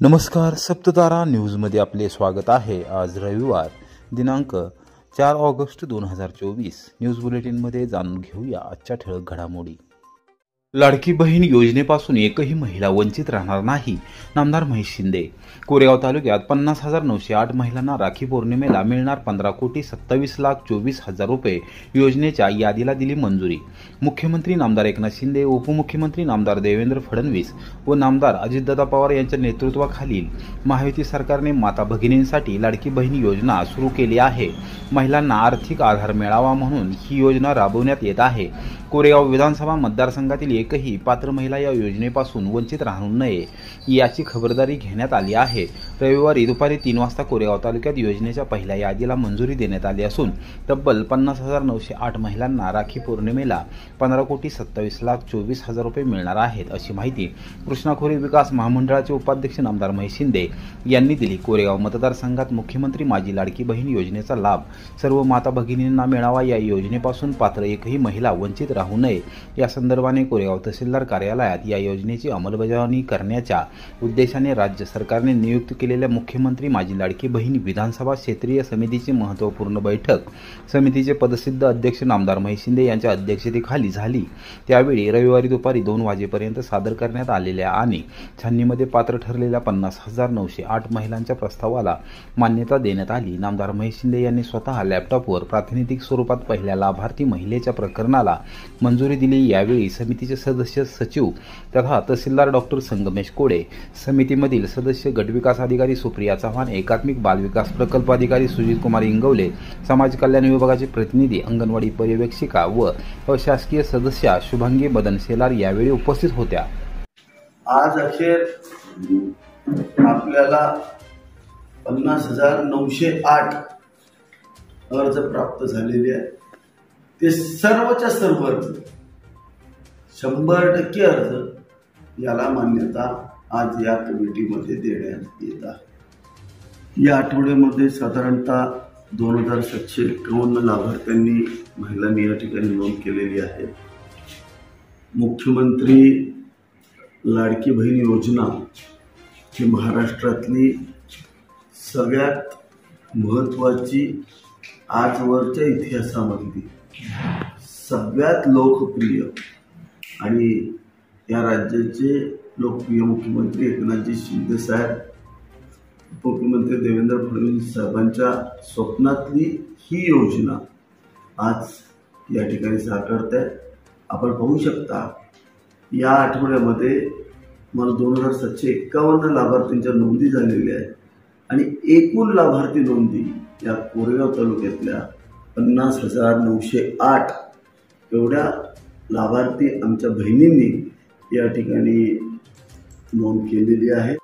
नमस्कार, सप्ततारा न्यूजमध्ये आपले स्वागत आहे। आज रविवार दिनांक 4 ऑगस्ट 2024 न्यूज बुलेटिनमध्ये जाणून घेऊया आजच्या ठळक घडामोडी। लाडकी बहीण योजनेपासून एकही महिला वंचित राहणार नाही, नामदार महेश शिंदे। कोरेगाव तालुक्यात 50,908 महिलांना राखी पौर्णिमेला मिळणार 15,27,24,000 रुपये योजनेच्या यादीला दिली मंजुरी। मुख्यमंत्री नामदार एकनाथ शिंदे, उपमुख्यमंत्री नामदार देवेंद्र फडणवीस व नामदार अजितदादा पवार यांच्या नेतृत्वाखालील महायुती सरकारने माता भगिनींसाठी लाडकी बहीण योजना सुरू केली आहे। महिलांना आर्थिक आधार मिळावा म्हणून ही योजना राबवण्यात येत आहे। कोरेगाव विधानसभा मतदारसंघातील एकही पात्र महिला या योजनेपासून वंचित राहू नये याची खबरदारी घेण्यात आली आहे। रविवारी दुपारी 3 वाजता कोरेगाव तालुक्यात योजनेच्या पहिल्या यादीला मंजुरी देण्यात आली असून तब्बल 50,908 महिलांना राखी पौर्णिमेला 15,27,24,000 रुपये मिळणार आहेत, अशी माहिती कृष्णा खोरे विकास महामंडळाचे उपाध्यक्ष नामदार महेश शिंदे यांनी दिली। कोरेगाव मतदारसंघात मुख्यमंत्री माझी लाडकी बहीण योजनेचा लाभ सर्व माता भगिनींना मिळावा, या योजनेपासून पात्र एकही महिला वंचित राहू नये या संदर्भाने कोरेगाव तहसीलदार कार्यालयात या योजनेची अंमलबजावणी करण्याच्या उद्देशाने राज्य सरकारने नियुक्त केलेल्या मुख्यमंत्री माझी लाडकी बहीण विधानसभा क्षेत्रीय समितीची महत्त्वपूर्ण बैठक समितीचे पदसिद्ध अध्यक्ष नामदार महेश शिंदे यांच्या अध्यक्षतेखाली झाली। त्यावेळी रविवारी दुपारी 2 वाजेपर्यंत सादर करण्यात आलेल्या आणि छाननीमध्ये पात्र ठरलेल्या 50,908 महिलांच्या प्रस्तावाला मान्यता देण्यात आली। नामदार महेश शिंदे यांनी स्वतः लॅपटॉपवर प्रातिनिधिक स्वरूपात पहिल्या लाभार्थी महिलेच्या प्रकरणाला मंजुरी दिली। यावेळी समितीचे सदस्य सचिव तथा तहसीलदार डॉक्टर संगमेश कोडे, समितीमधील सदस्य गटविकास अधिकारी सुप्रिया चव्हाण, एकात्मिक बाल विकास प्रकल्प अधिकारी सुजित कुमार इंगवले, समाज कल्याण विभागाचे प्रतिनिधी, अंगणवाडी पर्यवेक्षिका व अशासकीय सदस्या शुभांगी मदन शेलार यावेळी उपस्थित होत्या। आज अखेर आपल्याला 50,908 अर्ज प्राप्त झालेले आहेत। ते सर्वच्या सर्व 100% अर्ज याला मान्यता आज या कमिटीमध्ये देण्यात येत आहे। या आठवड्यामध्ये साधारणतः 2,751 लाभार्थ्यांनी महिलांनी या ठिकाणी नोंद केलेली आहे। मुख्यमंत्री लाडकी बहीण योजना ही महाराष्ट्रातली सगळ्यात महत्त्वाची, आजवरच्या इतिहासामधली सगळ्यात लोकप्रिय आणि या राज्याचे लोकप्रिय मुख्यमंत्री एकनाथजी शिंदे साहेब, उपमुख्यमंत्री देवेंद्र फडणवीस साहेबांच्या स्वप्नातली ही योजना आज या ठिकाणी साकारत आहे। आपण पाहू शकता या आठवड्यामध्ये मला 2,751 लाभार्थींच्या नोंदी झालेल्या आहेत आणि एकूण लाभार्थी नोंदी या कोरेगाव तालुक्यातल्या 50,908 एवढ्या लाभार्थी आमच्या बहिणींनी या ठिकाणी नोंद केलेली आहे।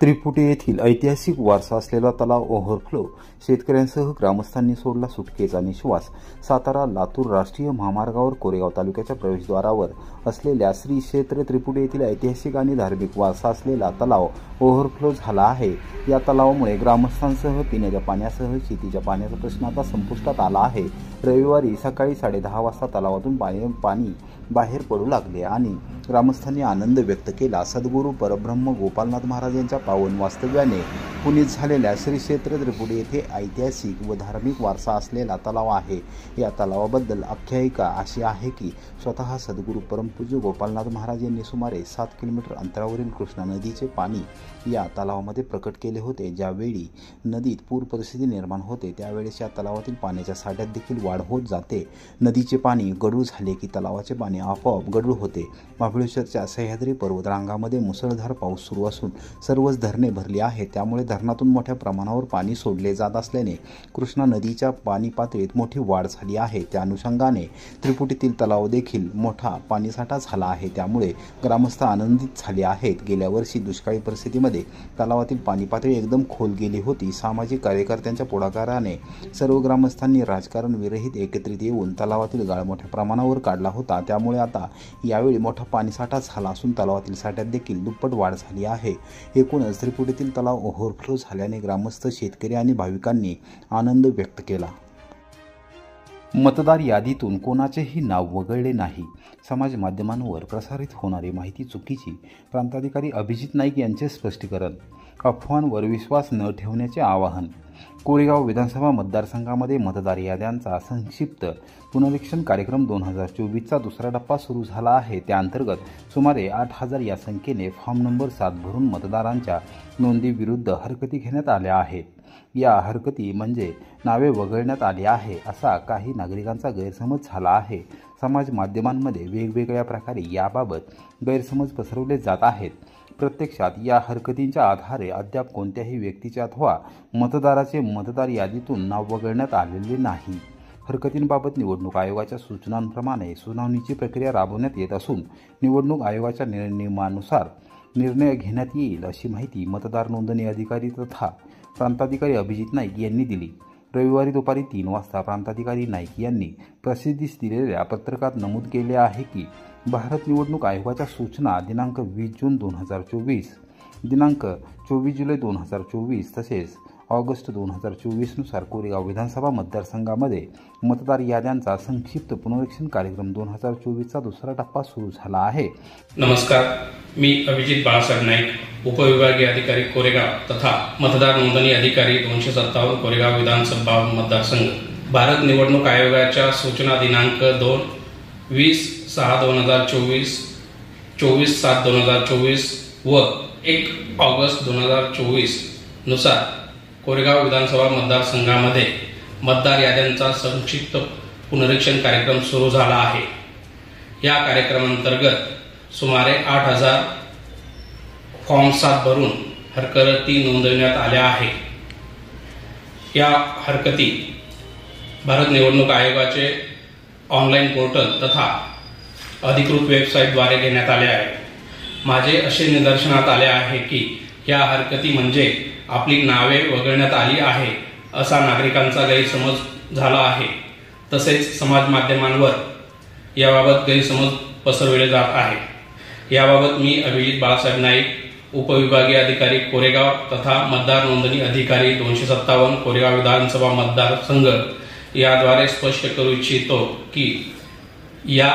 त्रिपुटी येथील ऐतिहासिक वारसा असलेला तलाव ओव्हरफ्लो, शेतकऱ्यांसह ग्रामस्थांनी सोडला सुटकेचा निश्वास। सातारा लातूर राष्ट्रीय महामार्गावर कोरेगाव तालुक्याच्या प्रवेशद्वारावर असलेल्या श्री क्षेत्र त्रिपुटी येथील ऐतिहासिक आणि धार्मिक वारसा असलेला तलाव ओव्हरफ्लो झाला आहे। या तलावामुळे ग्रामस्थांसह पिण्याच्या पाण्यासह शेतीच्या पाण्याचा प्रश्न आता संपुष्टात आला आहे। रविवारी सकाळी 10:30 वाजता तलावातून पाणी बाहेर पडू लागले आणि ग्रामस्थांनी आनंद व्यक्त केला। सद्गुरू परब्रह्म गोपालनाथ महाराज यांच्या पावन वास्तव्याने पुनीत झालेल्या श्री क्षेत्र त्रिपुटी येथे ऐतिहासिक व धार्मिक वारसा असलेला तलाव आहे। या तलावाबद्दल आख्यायिका अशी आहे की स्वतः सद्गुरू परमपूज्य गोपालनाथ महाराज यांनी सुमारे 7 किलोमीटर अंतरावरील कृष्णा नदीचे पाणी या तलावामध्ये प्रकट केले होते। ज्यावेळी नदीत पूर परिस्थिती निर्माण होते त्यावेळेस या तलावातील पाण्याच्या साठ्यात देखील वाढ होत जाते। नदीचे पाणी गढूळ झाले की तलावाचे पाणी आपोआप गढूळ होते। महाबळेश्वरच्या सह्याद्री पर्वतरांगामध्ये मुसळधार पाऊस सुरू असून सर्वच धरणे भरली आहेत। त्यामुळे धरणातून मोठ्या प्रमाणावर पाणी सोडले जात असल्याने कृष्णा नदीच्या पाणी पातळीत मोठी वाढ झाली आहे। त्या अनुषंगाने त्रिपुटीतील तलाव देखील मोठा पाणीसाठा झाला आहे। त्यामुळे ग्रामस्थ आनंदित झाले आहेत। गेल्या वर्षी दुष्काळी परिस्थितीमध्ये तलावातील पाणी पातळी एकदम खोल गेली होती। सामाजिक कार्यकर्त्यांच्या पुढाकाराने सर्व ग्रामस्थांनी राजकारण विरहित एकत्रित येऊन तलावातील गाळ मोठ्या प्रमाणावर काढला होता। त्यामुळे आता यावेळी मोठा पाणीसाठा झाला असून तलावातील साठ्यात देखील दुप्पट वाढ झाली आहे। एकूणच त्रिपुटीतील तलाव ओव्हरफ्लो झाल्याने ग्रामस्थ, शेतकरी आणि भाविकांनी आनंद व्यक्त केला। मतदार यादीतून कोणाचेही नाव वगळले नाही. समाज माध्यमांवर प्रसारित होणारी माहिती चुकीची. प्रांताधिकारी अभिजित नाईक यांचे स्पष्टीकरण. अफवांवर विश्वास न ठेवण्याचे आवाहन. कोरेगाव विधानसभा मतदारसंघामध्ये मतदार याद्यांचा संक्षिप्त पुनरीक्षण कार्यक्रम 2024चा दुसरा टप्पा सुरू झाला आहे. त्याअंतर्गत सुमारे 8,000 या संख्येने फॉर्म नंबर 7 भरून मतदारांच्या नोंदीविरुद्ध हरकती घेण्यात आल्या आहेत. या हरकती म्हणजे नावे वगळण्यात आली आहे असा काही नागरिकांचा गैरसमज झाला आहे. समाज माध्यमांमध्ये वेगवेगळ्या प्रकारे याबाबत गैरसमज पसरवले जात आहेत. प्रत्यक्षात या हरकतींच्या आधारे अद्याप कोणत्याही व्यक्तीचे अथवा मतदाराचे मतदार यादीतून नाव वगळण्यात आलेले नाही. हरकतींबाबत निवडणूक आयोगाच्या सूचनांप्रमाणे सुनावणीची प्रक्रिया राबवण्यात येत असून निवडणूक आयोगाच्या नियमानुसार निर्णय घेण्यात येईल अशी माहिती मतदार नोंदणी अधिकारी तथा प्रांताधिकारी अभिजित नाईक यांनी दिली. रविवारी दुपारी 3 वाजता प्रांताधिकारी नाईक यांनी प्रसिद्धीस दिलेल्या पत्रकात नमूद केले आहे की भारत निवडणूक आयोगाच्या सूचना दिनांक 20 जून 2024, दिनांक 24 जुलै 2024 तसेच ऑगस्ट 2024 नुसार कोरेगाव विधानसभा मतदारसंघामध्ये मतदार याद्यांचा संक्षिप्त पुनरीक्षण कार्यक्रम 2024चा दुसरा टप्पा सुरू झाला आहे. नमस्कार, मी अभिजित बाळासाहेब नाईक, उपविभागीय अधिकारी कोरेगाव तथा मतदार नोंदणी अधिकारी 257 कोरेगाव विधानसभा मतदारसंघ. भारत निवडणूक आयोगाच्या सूचना दिनांक 20/6/2024, 24/7/2024 व 1 ऑगस्ट 2024 नुसार कोरेगाव विधानसभा मतदारसंघामध्ये मतदार याद्यांचा संक्षिप्त पुनरीक्षण कार्यक्रम सुरू झाला आहे. या कार्यक्रमांतर्गत सुमारे 8,000 फॉर्म 7 भरून हरकती नोंदविण्यात आल्या आहेत. या हरकती भारत निवडणूक आयोगाचे ऑनलाईन पोर्टल तथा अधिकृत वेबसाईटद्वारे घेण्यात आले आहे. माझे असे निदर्शनात आले आहे की या हरकती म्हणजे आपली नावे वगळण्यात आली आहे असा नागरिकांचा गैरसमज झाला आहे. तसेच समाज माध्यमांवर याबाबत गैरसमज पसरविले जात आहे. याबाबत मी अभिजित बाळासाहेब नाईक, उपविभागीय अधिकारी कोरेगाव तथा मतदार नोंदणी अधिकारी 257 कोरेगाव विधानसभा मतदारसंघ याद्वारे स्पष्ट करू इच्छितो की या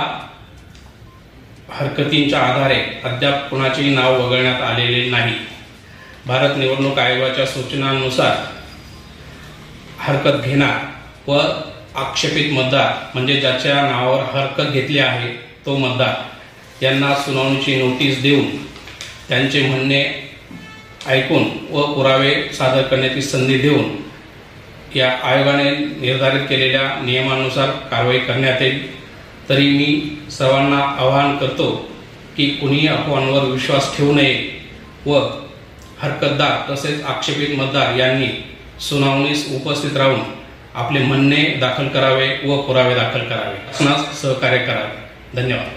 हरकतींच्या आधारे अद्याप कुणाचेही नाव वगळण्यात आलेले नाही. भारत निवडणूक आयोगाच्या सूचनांनुसार हरकत घेणार व आक्षेपित मतदार म्हणजे ज्याच्या नावावर हरकत घेतली आहे तो मतदार यांना सुनावणीची नोटीस देऊन त्यांचे म्हणणे ऐकून व पुरावे सादर करण्याची संधी देऊन या आयोगाने निर्धारित केलेल्या नियमानुसार कारवाई करण्यात येईल. तरी मी सर्वांना आवाहन करतो की कुणीही अफवांवर विश्वास ठेवू नये व हरकतदार तसेच आक्षेपित मतदार यांनी सुनावणीस उपस्थित राहून आपले म्हणणे दाखल करावे व पुरावे दाखल करावे. असण्यास सहकार्य करावे. धन्यवाद.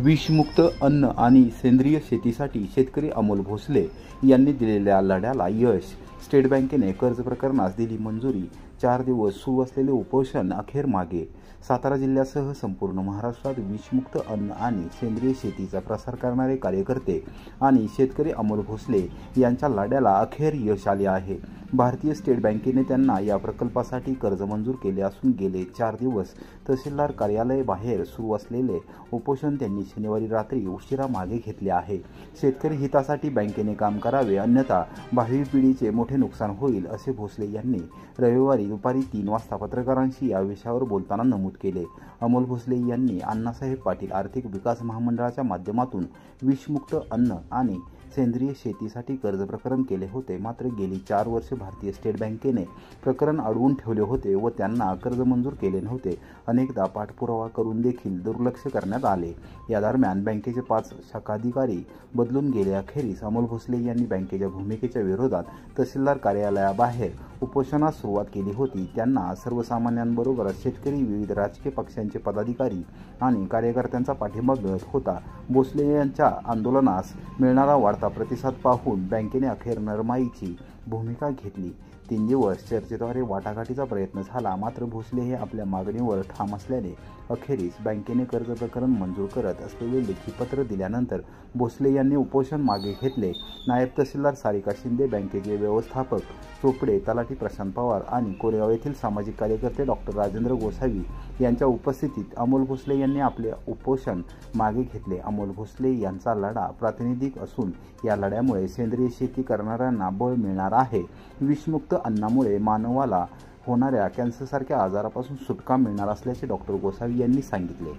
विषमुक्त अन्न आणि सेंद्रिय शेतीसाठी शेतकरी अमोल भोसले यांनी दिलेल्या लढ्याला यश. स्टेट बँकेने कर्ज प्रकरणास दिली मंजुरी. 4 दिवस सुरू असलेले उपोषण अखेर मागे. सातारा जिल्ह्यासह संपूर्ण महाराष्ट्रात विषमुक्त अन्न आणि सेंद्रिय शेतीचा प्रसार करणारे कार्यकर्ते आणि शेतकरी अमोल भोसले यांच्या लढ्याला अखेर यश आले आहे. भारतीय स्टेट बँकेने त्यांना या प्रकल्पासाठी कर्ज मंजूर केले असून गेले 4 दिवस तहसीलदार कार्यालय बाहेर सुरू असलेले उपोषण त्यांनी शनिवारी रात्री उशिरा मागे घेतले आहे. शेतकरी हितासाठी बँकेने काम करावे, अन्यथा भावी पिढीचे मोठे नुकसान होईल, असे भोसले यांनी रविवारी दुपारी 3 वाजता पत्रकारांशी या विषयावर बोलताना नमूद केले. अमोल भोसले यांनी अण्णासाहेब पाटील आर्थिक विकास महामंडळाच्या माध्यमातून विषमुक्त अन्न आणि सेंद्रिय शेतीसाठी कर्ज प्रकरण केले होते. मात्र गेली 4 वर्षे भारतीय स्टेट बँकेने प्रकरण अडवून ठेवले होते व त्यांना कर्ज मंजूर केले नव्हते. अनेकदा पाठपुरावा करून देखील दुर्लक्ष करण्यात आले. या दरम्यान बँकेचे 5 शाखाधिकारी बदलून गेले. अखेरीस अमोल भोसले यांनी बँकेच्या भूमिकेच्या विरोधात तहसीलदार कार्यालयाबाहेर उपोषणास सुरुवात केली होती. त्यांना सर्वसामान्यांबरोबरच शेतकरी, विविध राजकीय पक्षांचे पदाधिकारी आणि कार्यकर्त्यांचा पाठिंबा मिळत होता. भोसले यांच्या आंदोलनास मिळणारा वाढता प्रतिसाद पाहून बँकेने अखेर नरमाईची भूमिका घेतली. 3 दिवस चर्चेद्वारे वाटाघाटीचा प्रयत्न झाला, मात्र भोसले हे आपल्या मागणीवर ठाम असल्याने अखेरीस बँकेने कर्ज प्रकरण मंजूर करत असलेले लेखी पत्र दिल्यानंतर भोसले यांनी उपोषण मागे घेतले. नायब तहसीलदार सारिका शिंदे, बँकेचे व्यवस्थापक चोपडे, तलाठी प्रशांत पवार आणि कोरेगाव येथील सामाजिक कार्यकर्ते डॉक्टर राजेंद्र गोसावी यांच्या उपस्थितीत अमोल भोसले यांनी आपले उपोषण मागे घेतले. अमोल भोसले यांचा लढा प्रातिनिधिक असून या लढ्यामुळे सेंद्रिय शेती करणाऱ्यांना बळ मिळणार आहे. विषमुक्त अन्नामुळे मानवाला होणाऱ्या कॅन्सरसारख्या आजारापासून सुटका मिळणार असल्याचे डॉक्टर गोसावी यांनी सांगितले.